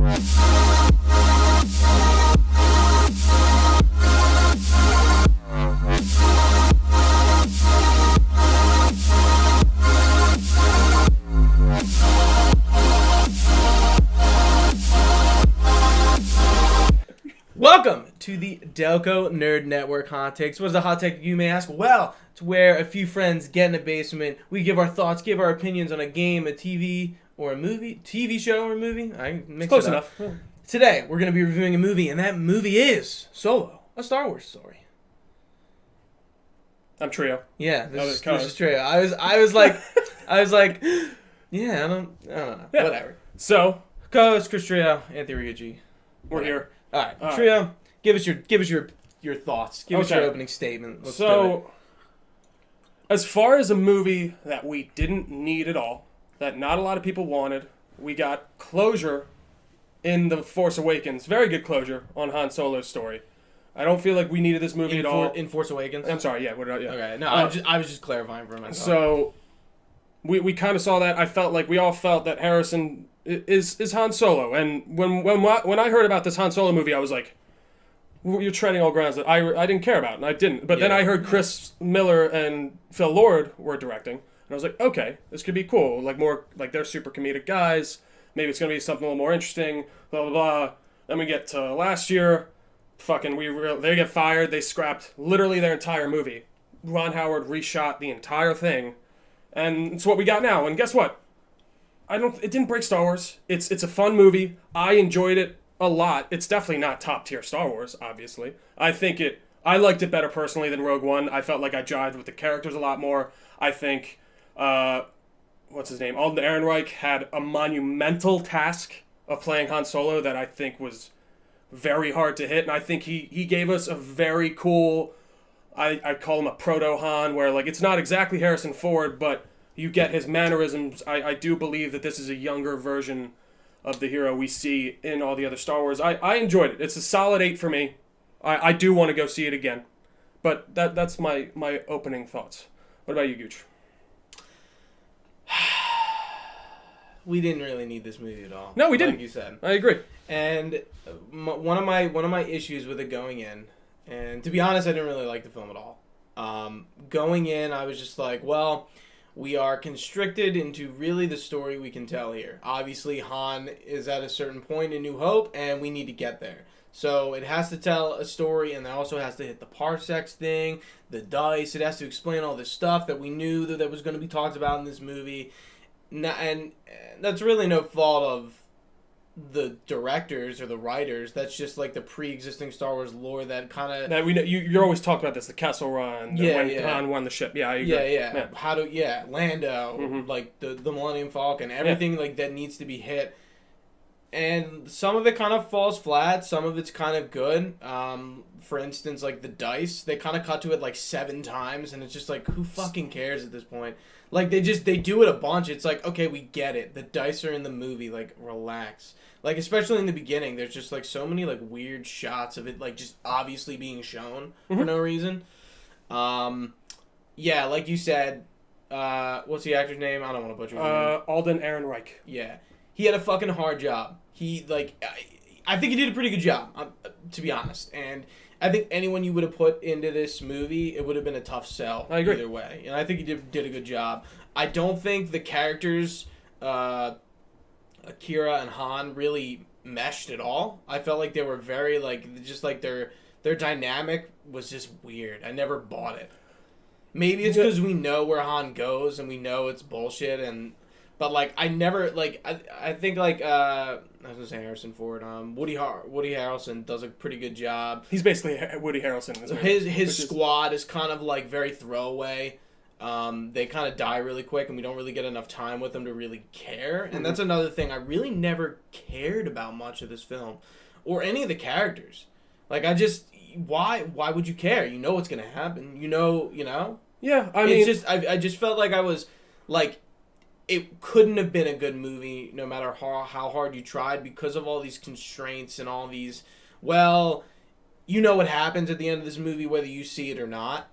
Welcome to the Delco Nerd Network Hot Takes. What is a hot take, you may ask? Well, it's where a few friends get in a basement, we give our thoughts, give our opinions on a game, a TV, or a movie. TV show or a movie? I mix Close it up. enough. Today, we're going to be reviewing a movie, and that movie is Solo, a Star Wars story. I'm Trio. Yeah, this is Trio. I was like, yeah, I don't know. Yeah. Whatever. So, Co-host Chris Trio, Anthony Ragucci. we're here. All right, Trio, give us your thoughts. Give us your opening statement. Let's do it. As far as a movie that we didn't need at all, that not a lot of people wanted, we got closure in The Force Awakens. Very good closure on Han Solo's story. I don't feel like we needed this movie at all. In Force Awakens? I'm sorry, yeah. Okay, no, I was just clarifying for myself. So, we kind of saw that. I felt like we all felt that Harrison is Han Solo. And when I heard about this Han Solo movie, I was like, you're treading all grounds that I didn't care about, and I didn't. But then I heard Chris Miller and Phil Lord were directing, and I was like, okay, this could be cool. Like, more, like, they're super comedic guys. Maybe it's going to be something a little more interesting, blah, blah, blah. Then we get to last year, they get fired. They scrapped literally their entire movie. Ron Howard reshot the entire thing, and it's what we got now. And guess what? It didn't break Star Wars. It's a fun movie. I enjoyed it a lot. It's definitely not top tier Star Wars, obviously. I liked it better personally than Rogue One. I felt like I jived with the characters a lot more. I think, what's his name? Alden Ehrenreich had a monumental task of playing Han Solo that I think was very hard to hit. And I think he gave us a very cool, I call him a proto-Han, where, like, it's not exactly Harrison Ford, but you get his mannerisms. I do believe that this is a younger version of the hero we see in all the other Star Wars. I enjoyed it. It's a solid 8 for me. I do want to go see it again. But that's my opening thoughts. What about you, Gooch? We didn't really need this movie at all. No, we didn't. Like you said. I agree. And one of my issues with it going in, and to be honest, I didn't really like the film at all. Going in, I was just like, well, we are constricted into really the story we can tell here. Obviously, Han is at a certain point in New Hope, and we need to get there. So it has to tell a story, and it also has to hit the parsecs thing, the dice. It has to explain all this stuff that we knew that was going to be talked about in this movie. And that's really no fault of the directors or the writers. That's just like the pre-existing Star Wars lore that kind of that we know. You're always talking about this, the Kessel Run, when Han won the ship. Yeah, I agree. Yeah. Lando, like the Millennium Falcon, everything like that needs to be hit. And some of it kind of falls flat. Some of it's kind of good. For instance, like the dice, they kind of cut to it like 7 times, and it's just like, who fucking cares at this point? Like they do it a bunch. It's like, okay, we get it. The dice are in the movie. Like, relax. Like, especially in the beginning, there's just like so many like weird shots of it, like just obviously being shown for no reason. Yeah, like you said, what's the actor's name? I don't want to butcher his name. Alden Ehrenreich. Yeah. He had a fucking hard job. I think he did a pretty good job, to be honest. And I think anyone you would have put into this movie, it would have been a tough sell. I agree. Either way. And I think he did a good job. I don't think the characters, Akira and Han, really meshed at all. I felt like they were very, like, just like their dynamic was just weird. I never bought it. Maybe it's because we know where Han goes and we know it's bullshit But, like, I never, like, I think, like, I was going to say Harrison Ford. Woody Harrelson does a pretty good job. He's basically Woody Harrelson in this movie. His squad is kind of, like, very throwaway. They kind of die really quick, and we don't really get enough time with them to really care. And that's another thing. I really never cared about much of this film. Or any of the characters. Like, why would you care? You know what's going to happen. You know? Yeah, I mean... I just felt like I was, like... It couldn't have been a good movie no matter how hard you tried because of all these constraints and all these, well, you know what happens at the end of this movie whether you see it or not.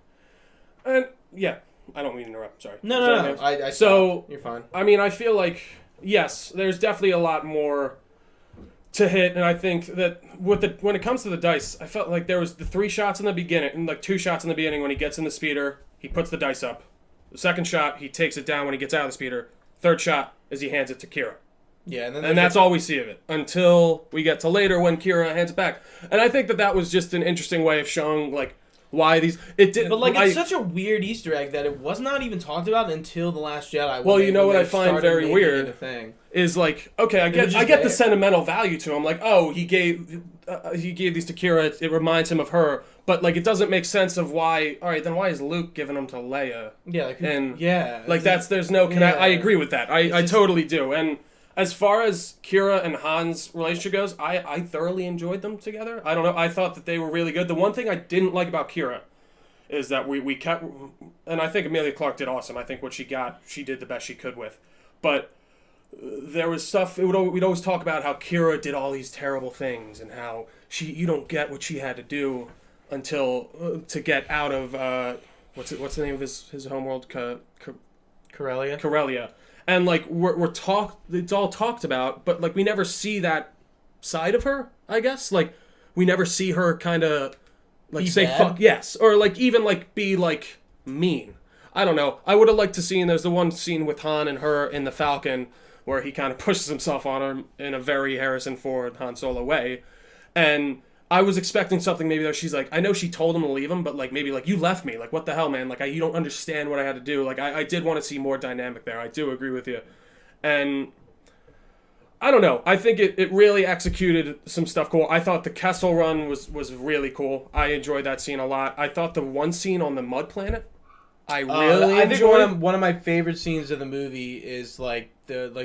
And, yeah, I don't mean to interrupt, sorry. No. So, you're fine. I mean, I feel like, yes, there's definitely a lot more to hit, and I think that when it comes to the dice, I felt like there was the 3 shots in the beginning, and like 2 shots in the beginning when he gets in the speeder, he puts the dice up. The second shot, he takes it down when he gets out of the speeder. Third shot is he hands it to Kira. Yeah, and that's all we see of it until we get to later when Kira hands it back. And I think that was just an interesting way of showing like why these it did. But like it's such a weird Easter egg that it was not even talked about until The Last Jedi. Well, you know what I find very weird is like, okay, I get the sentimental value to him. Like, oh, he gave these to Kira. It reminds him of her. But like, it doesn't make sense of why. All right, then why is Luke giving them to Leia? Yeah, like, there's no. I agree with that. I totally do. And as far as Kira and Han's relationship goes, I thoroughly enjoyed them together. I don't know. I thought that they were really good. The one thing I didn't like about Kira is that we kept, and I think Emilia Clarke did awesome. I think what she got, she did the best she could with. But there was stuff, we'd always talk about how Kira did all these terrible things and how you don't get what she had to do until to get out of what's the name of his homeworld, Corellia, and like it's all talked about, but like we never see that side of her. I guess like we never see her kind of like be say bad? Fuck yes, or like even like be like mean. I don't know. I would have liked to see. There's the one scene with Han and her in the Falcon where he kind of pushes himself on her in a very Harrison Ford Han Solo way, and I was expecting something maybe that she's like, I know she told him to leave him, but like maybe like you left me, like what the hell, man, like you don't understand what I had to do. Like I did want to see more dynamic there. I do agree with you, and I don't know. I think it really executed some stuff cool. I thought the Kessel run was really cool. I enjoyed that scene a lot. I thought the one scene on the mud planet, I really enjoyed. I think one of my favorite scenes of the movie is like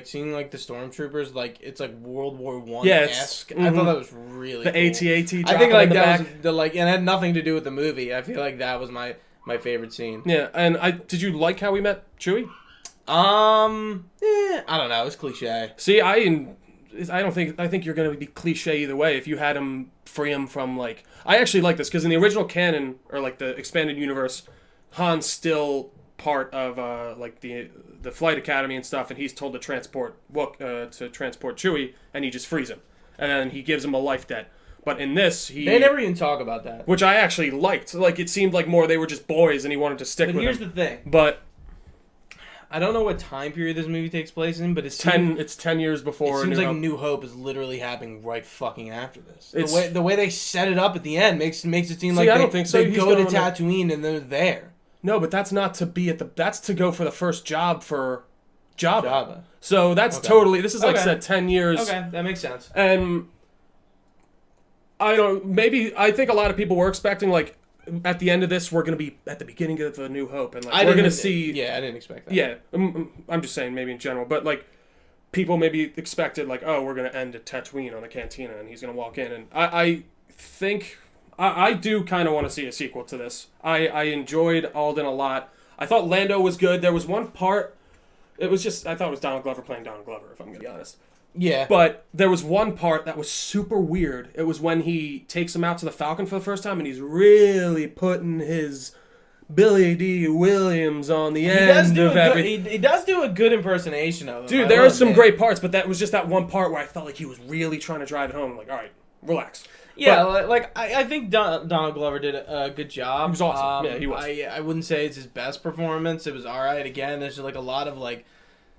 seeing like the stormtroopers, like it's like World War I esque. Mm-hmm. I thought that was really the cool. AT-AT. I think like that back. was the like, and it had nothing to do with the movie. I feel like that was my favorite scene. Yeah, and did you like how we met Chewie? I don't know. It's cliche. See, I think you're gonna be cliche either way. If you had him free him from like, I actually like this because in the original canon or like the expanded universe, Han's still part of like the flight academy and stuff, and he's told to transport Chewie, and he just frees him, and then he gives him a life debt. But in this, they never even talk about that, which I actually liked. Like it seemed like more they were just boys, and he wanted to stick with them. But here's the thing. But I don't know what time period this movie takes place in, but it's 10 years before. It seems like New Hope is literally happening right fucking after this. The way they set it up at the end makes it seem like I don't think so. They go to Tatooine and they're there. No, but that's not to be that's to go for the first job for Jabba. So that's totally. This is like said 10 years. Okay, that makes sense. And I think a lot of people were expecting like at the end of this we're gonna be at the beginning of the New Hope and like we're gonna see. Yeah, I didn't expect that. Yeah, I'm just saying maybe in general, but like people maybe expected like, oh, we're gonna end at Tatooine on the cantina and he's gonna walk in, and I think. I do kind of want to see a sequel to this. I enjoyed Alden a lot. I thought Lando was good. There was one part, I thought it was Donald Glover playing Donald Glover, if I'm going to be honest. Yeah. But there was one part that was super weird. It was when he takes him out to the Falcon for the first time, and he's really putting his Billy D. Williams on the end of everything. He does do a good impersonation of him. Dude, there are some great parts, but that was just that one part where I felt like he was really trying to drive it home. I'm like, all right, relax. Yeah, I think Donald Glover did a good job. He was awesome. Yeah, he was. I wouldn't say it's his best performance. It was all right. Again, there's like a lot of like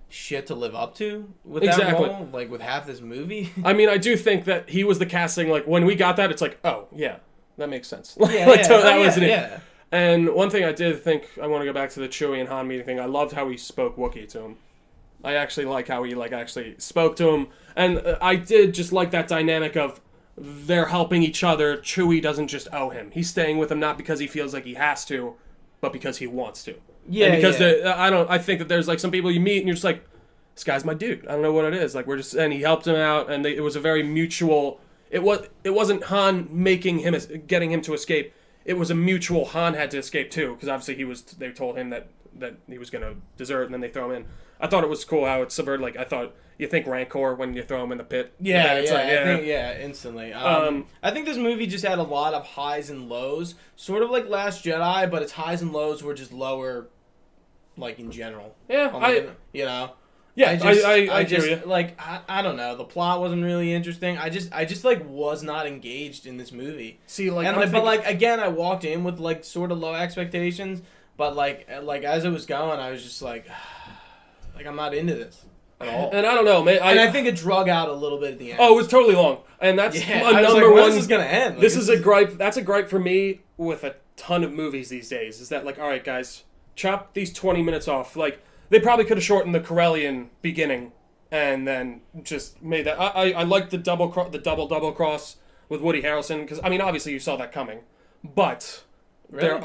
shit to live up to with that role, like with half this movie. I mean, I do think that he was the casting. Like when we got that, it's like, oh yeah, that makes sense. That wasn't it. Yeah. And one thing I did think, I want to go back to the Chewie and Han meeting thing. I loved how he spoke Wookiee to him. I actually like how he actually spoke to him, and I did just like that dynamic of. They're helping each other. Chewie doesn't just owe him. He's staying with him not because he feels like he has to, but because he wants to. Yeah, and because I think that there's like some people you meet and you're just like, this guy's my dude. I don't know what it is. Like and he helped him out, and it was a very mutual. It wasn't Han getting him to escape. It was a mutual. Han had to escape too, because obviously they told him that he was gonna desert, and then they throw him in. I thought it was cool how it subverted. Like I thought. You think Rancor when you throw him in the pit? Instantly. I think this movie just had a lot of highs and lows, sort of like Last Jedi, but its highs and lows were just lower, like in general. Yeah, Yeah, I hear just you. like I don't know. The plot wasn't really interesting. I just like was not engaged in this movie. See, like, And but like again, I walked in with like sort of low expectations, but like as it was going, I was just like I'm not into this at all. And I don't know, man. And I think it drug out a little bit at the end. Oh, it was totally long, and that's yeah, a I was number like, when one. is this gonna end? Like, This is a gripe. That's a gripe for me with a ton of movies these days. Is that like, all right, guys, chop these 20 minutes off. Like, they probably could have shortened the Corellian beginning and then just made that. I like the double cross with Woody Harrelson because I mean, obviously you saw that coming, but really?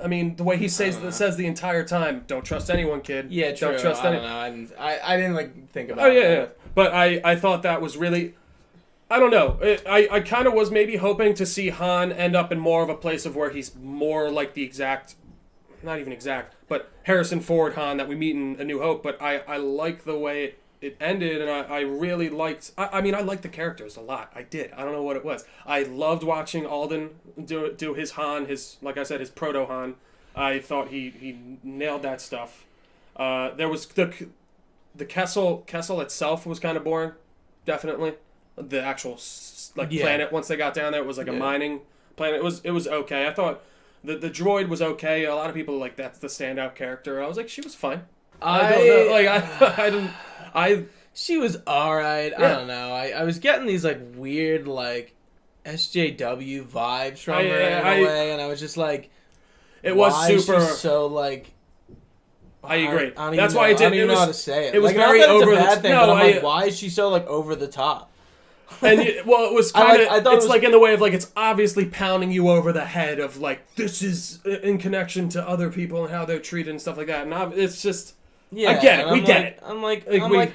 I mean, the way he says the entire time, "Don't trust anyone, kid." Yeah, true. Don't trust anyone. I don't know. I didn't like think about. Oh yeah. But I thought that was really. I don't know. I kind of was maybe hoping to see Han end up in more of a place of where he's more like the exact, not even exact, but Harrison Ford Han that we meet in A New Hope. But I like the way it ended, and I really liked. I mean, I liked the characters a lot. I did. I don't know what it was. I loved watching Alden do his Han, like I said, his proto Han. I thought he nailed that stuff. There was the Kessel itself was kind of boring, definitely. The actual planet once they got down there, it was like a mining planet. It was okay. I thought the droid was okay. A lot of people like that's the standout character. I was like, she was fine. I don't know. Like I didn't. She was alright. Yeah. I don't know. I was getting these like weird like SJW vibes from her in a way, and I was just like, it was why super. Is she so like. I agree. I don't That's even why know, I did. I don't even know was, how to say it. It was like, very not that over it's a bad the thing, no, but I'm like, why is she so like over the top? And well, it was kind of. I thought it's like in the way of like it's obviously pounding you over the head of like this is in connection to other people and how they're treated and stuff like that. And it's just. Yeah, I get it. We get it. I'm like,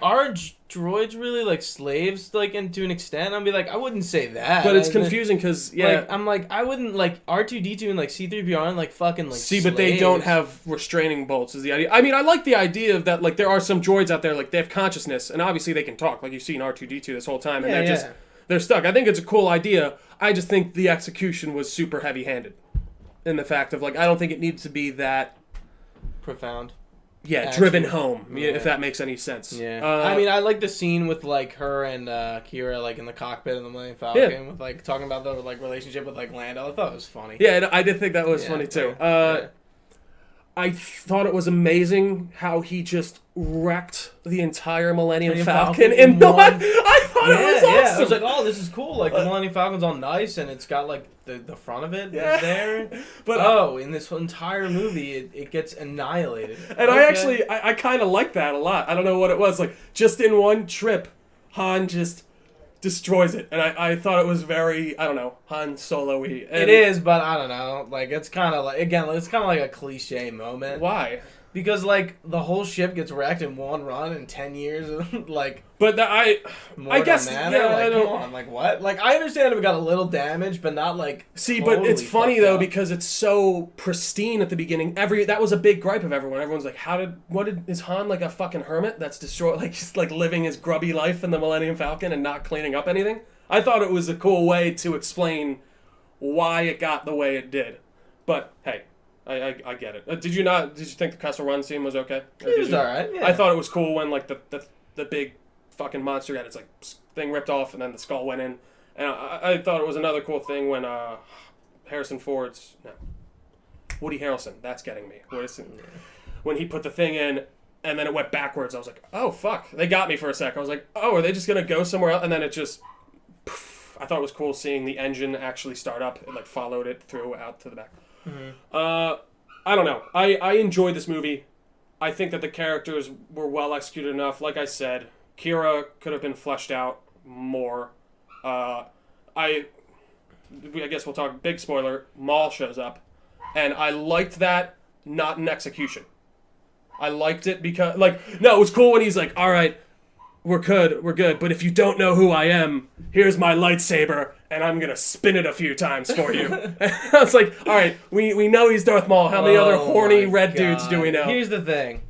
are droids really like slaves, like, and to an extent? I'd be like, I wouldn't say that. But it's confusing because like, I'm like, I wouldn't like R2D2 and like C3PO aren't like fucking like. See, slaves. but they don't have restraining bolts. Is the idea? I mean, I like the idea of that. Like, there are some droids out there, like they have consciousness, and obviously they can talk. Like you've seen R2D2 this whole time, and they're stuck. I think it's a cool idea. I just think the execution was super heavy-handed, in the fact of like I don't think it needs to be that profound. Yeah, Actually, driven home, if that makes any sense. Yeah. I mean, I like the scene with, like, her and Kira, like, in the cockpit of the Millennium Falcon with, like, talking about the, like, relationship with, like, Lando. I thought it was funny. Yeah, I did think that was funny, too. I thought it was amazing how he just wrecked the entire Millennium Falcon in one. I thought it was awesome. Yeah, I was like, oh, this is cool. Like, the Millennium Falcon's all nice, and it's got, like, the front of it is there. But, in this entire movie, it gets annihilated. And I kind of like that a lot. I don't know what it was. Like, just in one trip, Han just destroys it. And I thought it was very, I don't know, Han Solo-y. It is, but I don't know. Like, it's kind of like, again, it's kind of like a cliche moment. Why? Because, like, the whole ship gets wrecked in one run in 10 years. Like, but I guess, matter. Yeah, like, I don't... come on, like, what? Like, I understand if it got a little damage, but not, like, See, totally but it's funny, though, up. because it's so pristine at the beginning. That was a big gripe of everyone. Everyone's like, is Han like a fucking hermit that's destroyed, like, he's, like, living his grubby life in the Millennium Falcon and not cleaning up anything? I thought it was a cool way to explain why it got the way it did. But, hey, I get it. Did you think the Kessel Run scene was okay? It was alright, yeah. I thought it was cool when, like, the big fucking monster got its, like, thing ripped off and then the skull went in. And I thought it was another cool thing when Woody Harrelson, that's getting me. When he put the thing in and then it went backwards, I was like, oh, fuck. They got me for a sec. I was like, oh, are they just going to go somewhere else? And then it just... I thought it was cool seeing the engine actually start up. It, like, followed it through out to the back. Mm-hmm. I don't know. I enjoyed this movie. I think that the characters were well executed enough. Like I said, Kira could have been fleshed out more. I guess we'll talk big spoiler. Maul shows up, and I liked that, not in execution. I liked it because, like, no, it was cool when he's like, all right, we're good, but if you don't know who I am, here's my lightsaber, and I'm gonna spin it a few times for you. I was like, all right, we know he's Darth Maul. How many other horny red dudes do we know? Here's the thing.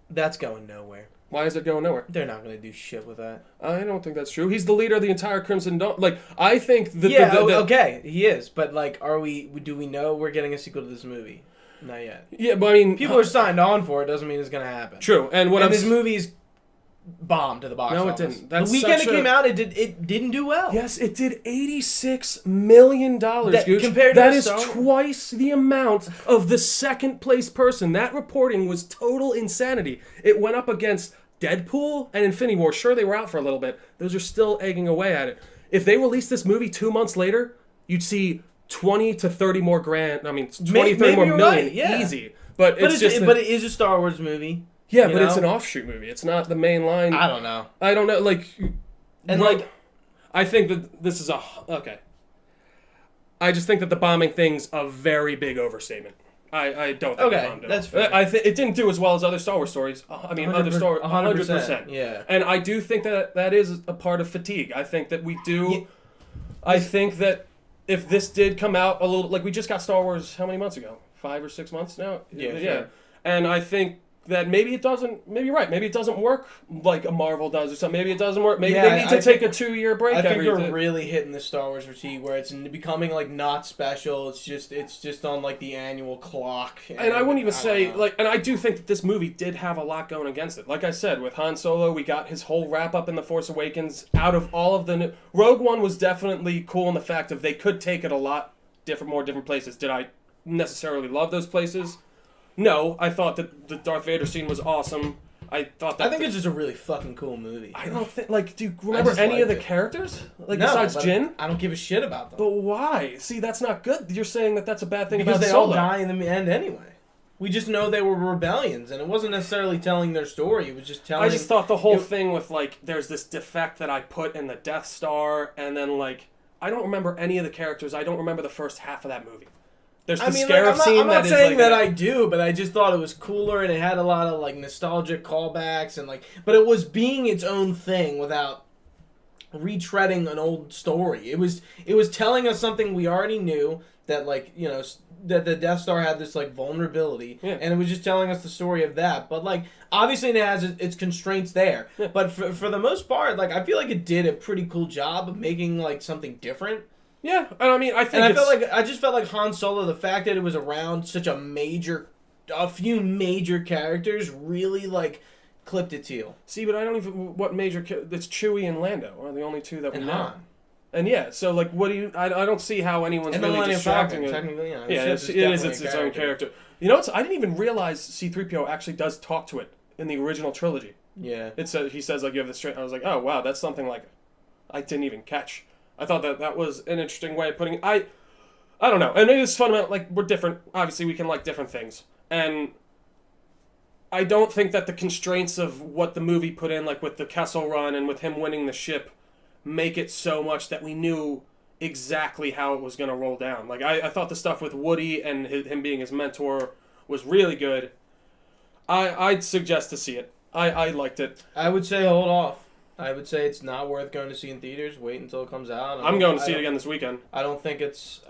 That's going nowhere. Why is it going nowhere? They're not going to do shit with that. I don't think that's true. He's the leader of the entire Crimson Dawn. Like, I think okay, he is. But, like, do we know we're getting a sequel to this movie? Not yet. Yeah, but I mean... People are signed on for it. Doesn't mean it's going to happen. True. And this movie's bombed to the box No, it office. didn't. That's the weekend such it came a- out, it didn't do well. Yes, it did $86 million, Gooch. compared to That the is Star- twice the amount of the second place person. That reporting was total insanity. It went up against Deadpool and Infinity War. Sure, they were out for a little bit. Those are still egging away at it. If they released this movie 2 months later, you'd see 20 to 30 more grand. I mean, 20, 30 maybe more you're million. right, yeah. Easy. But it's just... but it is a Star Wars movie. Yeah, you but it's know? an offshoot movie. It's not the main line. I don't know. I don't know. Like, And like, I think that this is okay. I just think that the bombing thing's a very big overstatement. I don't think Okay, it bombed at that's all. fair. I think it didn't do as well as other Star Wars stories. I mean, other Star 100%. Yeah. And I do think that is a part of fatigue. I think that we do. Yeah. I think that if this did come out a little, like we just got Star Wars how many months ago? 5 or 6 months now. Yeah, Yeah. sure. And I think that maybe it doesn't. Maybe you're right. Maybe it doesn't work like a Marvel does or something. Maybe it doesn't work. Maybe Yeah, they need to I take think- a 2-year break. I think every we're really hitting the Star Wars fatigue where it's becoming like not special. It's just on like the annual clock. And I wouldn't even say, don't know. like, and I do think that this movie did have a lot going against it. Like I said, with Han Solo, we got his whole wrap up in The Force Awakens. Out of all of the new, Rogue One was definitely cool in the fact of they could take it a lot more different places. Did I necessarily love those places? No, I thought that the Darth Vader scene was awesome. I thought that. I think it's just a really fucking cool movie. I don't think, like, do you remember just any of the liked it. characters? Like, No, besides but Jin? I don't give a shit about them. But why? See, that's not good. You're saying that that's a bad thing Because about they Solo. all die in the end anyway. We just know they were rebellions, and it wasn't necessarily telling their story. It was just telling. I just thought the whole thing with, like, there's this defect that I put in the Death Star, and then, like, I don't remember any of the characters. I don't remember the first half of that movie. There's the Scarif scene I'm not that is, saying like, that I do, but I just thought it was cooler, and it had a lot of like nostalgic callbacks, and like, but it was being its own thing without retreading an old story. It was telling us something we already knew, that like, you know, that the Death Star had this like vulnerability, Yeah. and it was just telling us the story of that. But like, obviously it has its constraints there. Yeah. But for the most part, like, I feel like it did a pretty cool job of making like something different. Yeah, and I mean, I think And I just felt like Han Solo, the fact that it was around such a few major characters, really like clipped it to you. See, but I don't even... What major... It's Chewie and Lando are the only two that we And know. Han. And yeah, so like, what do you... I don't see how anyone's And the really Millennium distracting Falcon, it. technically, yeah. Yeah, it is its own character. You know what? I didn't even realize C-3PO actually does talk to it in the original trilogy. Yeah. He says, like, you have the straight... I was like, oh, wow, that's something, like, I didn't even catch. I thought that was an interesting way of putting it. I don't know. And maybe it's fundamental, like, we're different. Obviously, we can like different things. And I don't think that the constraints of what the movie put in, like with the Kessel Run and with him winning the ship, make it so much that we knew exactly how it was going to roll down. Like, I thought the stuff with Woody and him being his mentor was really good. I'd suggest to see it. I liked it. I would say hold off. I would say it's not worth going to see in theaters. Wait until it comes out. I'm going to see it again this weekend. I don't think it's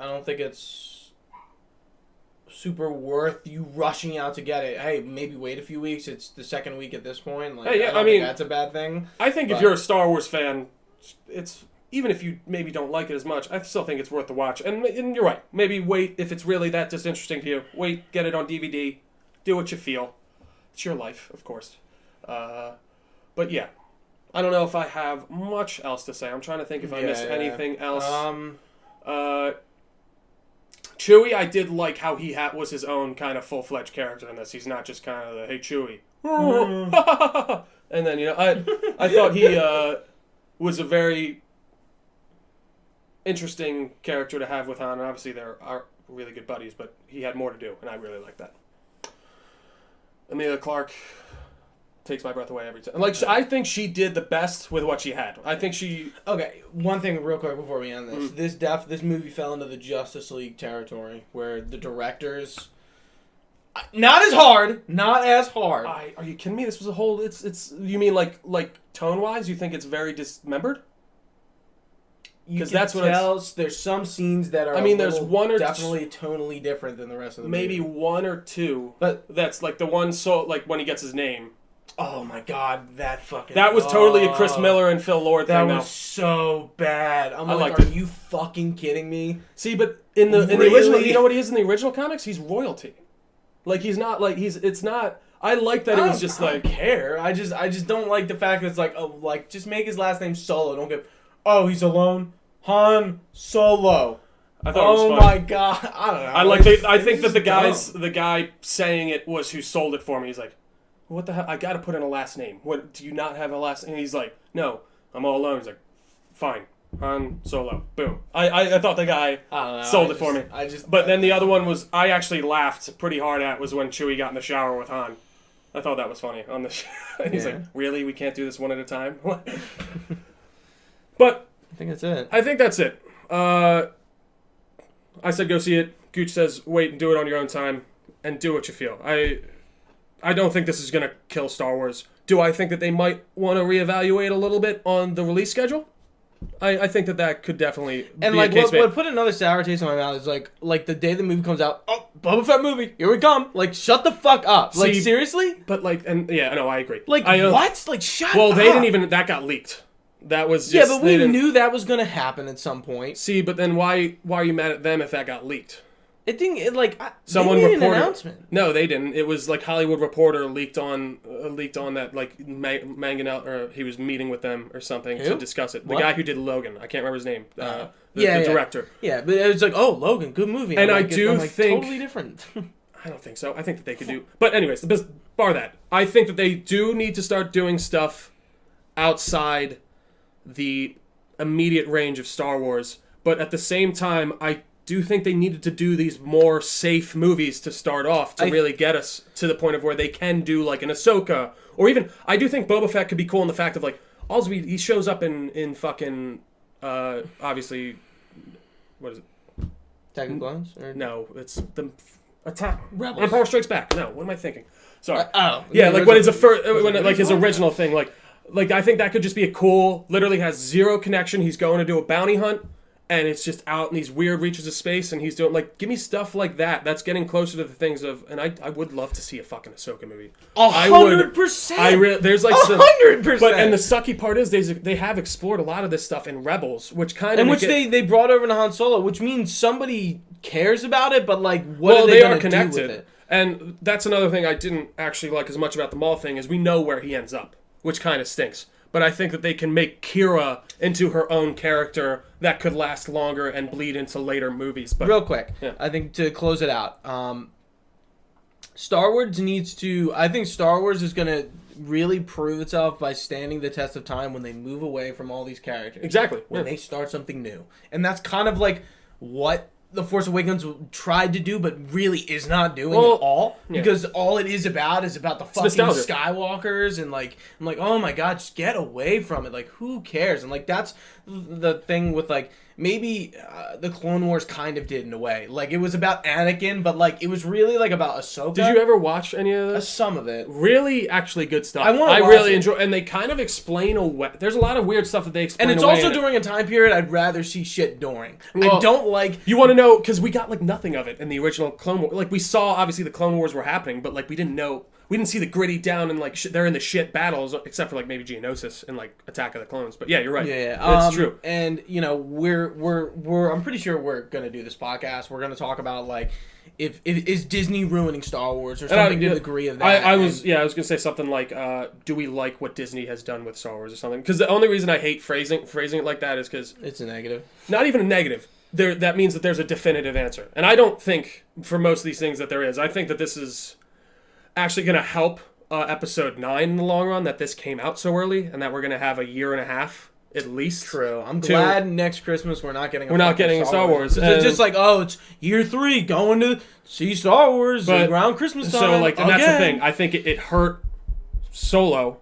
super worth you rushing out to get it. Hey, maybe wait a few weeks. It's the second week at this point. Like, Hey, yeah, I I mean, think that's a bad thing. I think if But- you're a Star Wars fan, it's even if you maybe don't like it as much, I still think it's worth the watch. And you're right. Maybe wait if it's really that disinteresting to you. Wait, get it on DVD. Do what you feel. It's your life, of course. But yeah, I don't know if I have much else to say. I'm trying to think if I missed anything else. Chewie, I did like how he was his own kind of full-fledged character in this. He's not just kind of the, hey, Chewie. And then, you know, I thought he was a very interesting character to have with Han. And obviously, they're really good buddies, but he had more to do, and I really like that. Emilia Clarke takes my breath away every time. Like, I think she did the best with what she had. I think she... Okay, one thing real quick before we end this. This movie fell into the Justice League territory where the directors... Not as hard. Are you kidding me? This was a whole... It's. You mean like tone-wise? You think it's very dismembered? Because that's what there's some scenes that are. I mean, there's one or definitely tonally different than the rest of the maybe movie. one or two. But that's like the one. Like when he gets his name. Oh my God, that fucking. That was totally a Chris Miller and Phil Lord thing. That was so bad. I'm like, liked are you fucking kidding me? See, but in the Really? original, you know what he is in the original comics? He's royalty. Like he's not like it's not. I like that it was just I like... don't care. I just don't like the fact that it's like, oh, like, just make his last name Solo. Don't get, oh, he's alone. Han Solo. I thought it was funny. My god. I don't know. I think that the guy saying it was who sold it for me. He's like, what the hell? I got to put in a last name. What, do you not have a last name? And he's like, no, I'm all alone. He's like, fine. Han Solo. Boom. I thought the guy sold it for me. But then the other one was, I actually laughed pretty hard at, was when Chewie got in the shower with Han. I thought that was funny. On the and he's like, really? We can't do this one at a time? But I think that's it. I think that's it. I said go see it. Gooch says wait and do it on your own time and do what you feel. I don't think this is going to kill Star Wars. Do I think that they might want to reevaluate a little bit on the release schedule? I think that could definitely and be like a case what put another sour taste in my mouth is like the day the movie comes out, oh, Boba Fett movie, here we come. Like, shut the fuck up. Like, seriously? But like, and yeah, no, I agree. Like, what? Like, shut up. Well, they didn't even, that got leaked. That was just, yeah, but we knew that was gonna happen at some point. See, but then why are you mad at them if that got leaked? It didn't. Someone they made reported an announcement. No, they didn't. It was like Hollywood Reporter leaked on that like Manganel, or he was meeting with them or something to discuss it. The guy who did Logan, I can't remember his name. The director. Yeah, but it was like, oh, Logan, good movie. And I'm think totally different. I don't think so. I think that they could do. But anyways, bar that, I think that they do need to start doing stuff outside the immediate range of Star Wars. But at the same time, I do think they needed to do these more safe movies to start off to really get us to the point of where they can do like an Ahsoka, or even I do think Boba Fett could be cool in the fact of like he shows up in fucking obviously what is it? Attack of the Clones? No, it's the Attack Rebels. Empire Strikes Back. No, what am I thinking? Sorry. Yeah, like when it's like his original thing, like I think that could just be a cool. Literally has zero connection. He's going to do a bounty hunt. And it's just out in these weird reaches of space, and he's doing, like, give me stuff like that. That's getting closer to the things of, and I would love to see a fucking Ahsoka movie. 100%! There's like 100%! But, and the sucky part is, they have explored a lot of this stuff in Rebels, which kind of... And which they brought over to Han Solo, which means somebody cares about it, but, like, what are they going to do with it? And that's another thing I didn't actually like as much about the Maul thing, is we know where he ends up, which kind of stinks. But I think that they can make Kira into her own character that could last longer and bleed into later movies. But real quick, I think to close it out, Star Wars needs to... I think Star Wars is going to really prove itself by standing the test of time when they move away from all these characters. Exactly. When they start something new. And that's kind of like what The Force Awakens tried to do, but really is not doing at all. Yeah. Because all it is about the fucking Skywalkers, and like, I'm like, oh my god, just get away from it. Like, who cares? And like, that's the thing with like, maybe the Clone Wars kind of did in a way. Like, it was about Anakin, but like, it was really like about Ahsoka. Did you ever watch any of this? Some of it. Really, actually good stuff. I really enjoy, and they kind of explain away. There's a lot of weird stuff that they explain. And it's also during a time period I'd rather see shit during. Well, I don't like. You want to know, because we got like nothing of it in the original Clone Wars. Like, we saw obviously the Clone Wars were happening, but like we didn't know. We didn't see the gritty down and like they're in the shit battles, except for like maybe Geonosis and like Attack of the Clones. But yeah, you're right. Yeah, it's true. And you know, we're I'm pretty sure we're gonna do this podcast. We're gonna talk about like if is Disney ruining Star Wars or something to the degree of that. I was gonna say something like, do we like what Disney has done with Star Wars or something? Because the only reason I hate phrasing it like that is because it's a negative. Not even a negative. That means that there's a definitive answer, and I don't think for most of these things that there is. I think that this is actually going to help episode 9 in the long run, that this came out so early and that we're going to have a year and a half at least. True. I'm glad next Christmas we're not getting Star Wars. It's just like, oh, it's year 3 going to see Star Wars around Christmas time. So like, and that's the thing. I think it hurt Solo,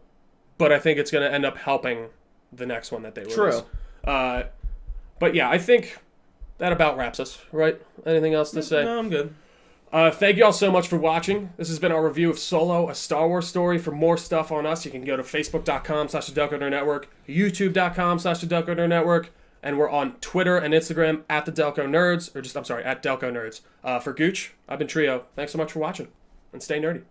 but I think it's going to end up helping the next one that they release. True. But yeah, I think that about wraps us, right? Anything else to say? No, I'm good. Thank you all so much for watching. This has been our review of Solo, a Star Wars story. For more stuff on us, you can go to facebook.com/the Delco Nerd Network, youtube.com/the Delco Nerd Network, and we're on Twitter and Instagram at the Delco Nerds, at Delco Nerds. For Gooch, I've been Trio. Thanks so much for watching, and stay nerdy.